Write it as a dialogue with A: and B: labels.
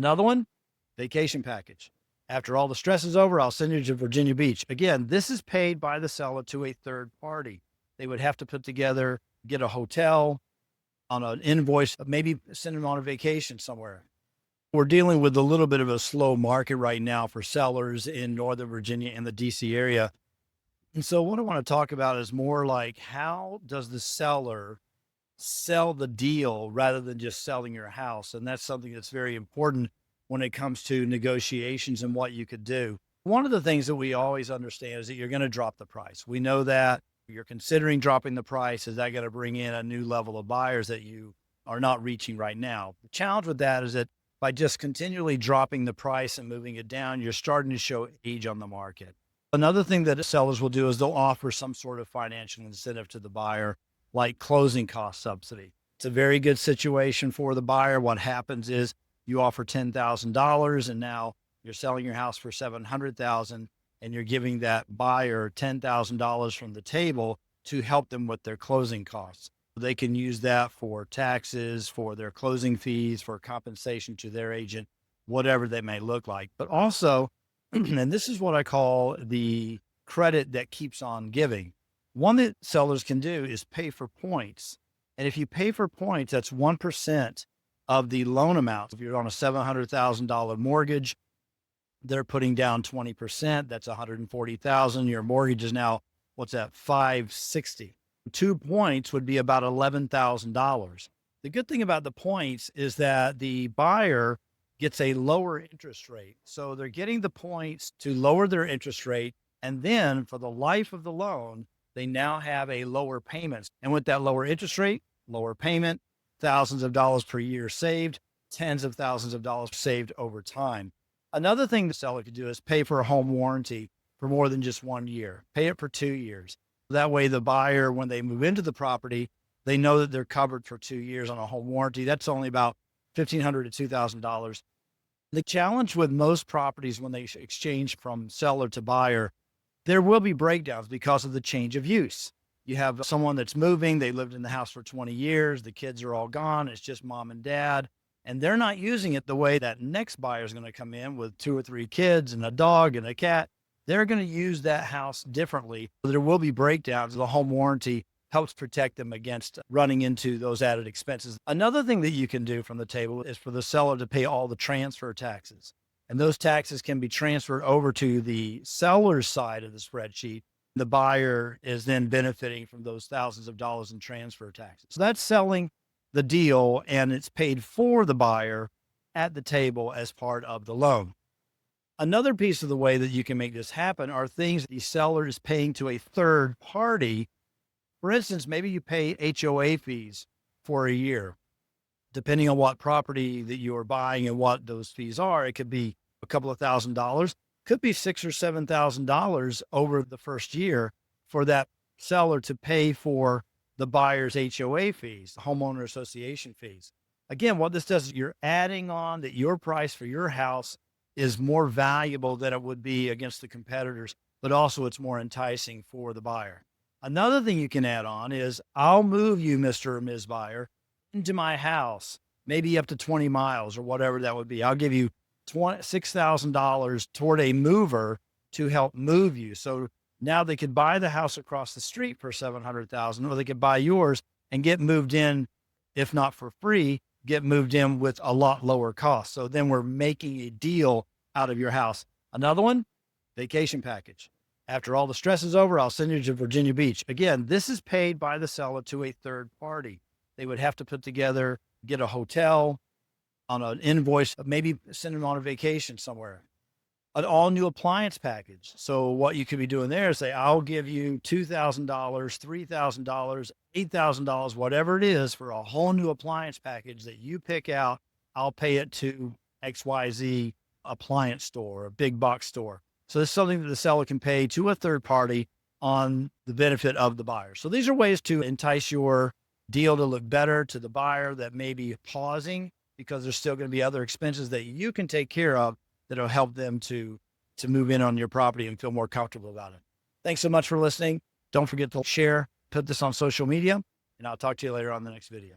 A: Another one, vacation package. After all the stress is over, I'll send you to Virginia Beach. Again, this is paid by the seller to a third party. They would have to put together, get a hotel on an invoice, maybe send them on a vacation somewhere. We're dealing with a little bit of a slow market right now for sellers in Northern Virginia and the DC area. And so what I want to talk about is more like, how does the seller sell the deal rather than just selling your house? And that's something that's very important when it comes to negotiations and what you could do. One of the things that we always understand is that you're going to drop the price. We know that. You're considering dropping the price. Is that going to bring in a new level of buyers that you are not reaching right now? The challenge with that is that by just continually dropping the price and moving it down, you're starting to show age on the market. Another thing that sellers will do is they'll offer some sort of financial incentive to the buyer, like closing cost subsidy. It's a very good situation for the buyer. What happens is you offer $10,000 and now you're selling your house for $700,000, and you're giving that buyer $10,000 from the table to help them with their closing costs. They can use that for taxes, for their closing fees, for compensation to their agent, whatever they may look like. But also, and this is what I call the credit that keeps on giving. One that sellers can do is pay for points. And if you pay for points, that's 1% of the loan amount. If you're on a $700,000 mortgage, they're putting down 20%. That's $140,000. Your mortgage is now, what's that? $560. 2 points would be about $11,000. The good thing about the points is that the buyer gets a lower interest rate. So they're getting the points to lower their interest rate. And then for the life of the loan, they now have a lower payment. And with that lower interest rate, lower payment, thousands of dollars per year saved, tens of thousands of dollars saved over time. Another thing the seller could do is pay for a home warranty for more than just 1 year. Pay it for 2 years. That way the buyer, when they move into the property, they know that they're covered for 2 years on a home warranty. That's only about $1,500 to $2,000. The challenge with most properties when they exchange from seller to buyer, there will be breakdowns because of the change of use. You have someone that's moving, they lived in the house for 20 years, the kids are all gone, it's just mom and dad, and they're not using it the way that next buyer is going to come in with 2 or 3 kids and a dog and a cat. They're going to use that house differently. There will be breakdowns. The home warranty helps protect them against running into those added expenses. Another thing that you can do from the table is for the seller to pay all the transfer taxes. And those taxes can be transferred over to the seller's side of the spreadsheet. The buyer is then benefiting from those thousands of dollars in transfer taxes. So that's selling the deal, and it's paid for the buyer at the table as part of the loan. Another piece of the way that you can make this happen are things the seller is paying to a third party. For instance, maybe you pay HOA fees for a year. Depending on what property that you are buying and what those fees are, it could be a couple of $1,000s, could be $6,000 or $7,000 over the first year for that seller to pay for the buyer's HOA fees, the homeowner association fees. Again, what this does is you're adding on that your price for your house is more valuable than it would be against the competitors, but also it's more enticing for the buyer. Another thing you can add on is, I'll move you, Mr. or Ms. Buyer, into my house, maybe up to 20 miles or whatever that would be. I'll give you $6,000 toward a mover to help move you. So now they could buy the house across the street for $700,000, or they could buy yours and get moved in, if not for free, get moved in with a lot lower cost. So then we're making a deal out of your house. Another one, vacation package. After all the stress is over, I'll send you to Virginia Beach. Again, this is paid by the seller to a third party. They would have to put together, get a hotel on an invoice, maybe send them on a vacation somewhere. An all new appliance package. So what you could be doing there is say, I'll give you $2,000, $3,000, $8,000, whatever it is, for a whole new appliance package that you pick out. I'll pay it to XYZ appliance store, a big box store. So this is something that the seller can pay to a third party on the benefit of the buyer. So these are ways to entice your deal to look better to the buyer that may be pausing, because there's still going to be other expenses that you can take care of that'll help them to move in on your property and feel more comfortable about it. Thanks so much for listening. Don't forget to share, put this on social media, and I'll talk to you later on the next video.